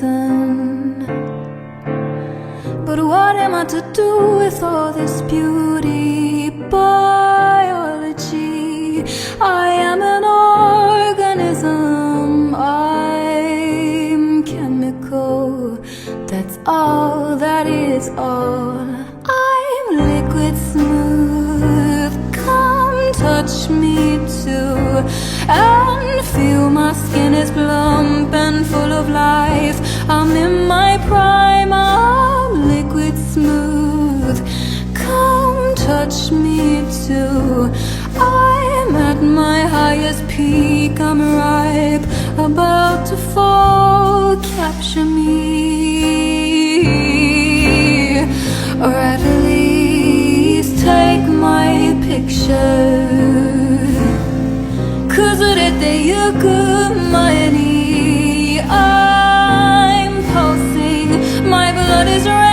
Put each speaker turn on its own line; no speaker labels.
medicine. But what am I to do with all this beauty? Biology, I am an organism, I'm chemical, that's all, that is all. I'm liquid smooth, come touch me too, and feel my skin is plump and full of life. I'm in my prime, I'm liquid smooth, come touch me too. I'm at my highest peak, I'm ripe, about to fall, capture me, or at least take my picture. 'Cause you could my knee, I'm pulsing, my blood is running.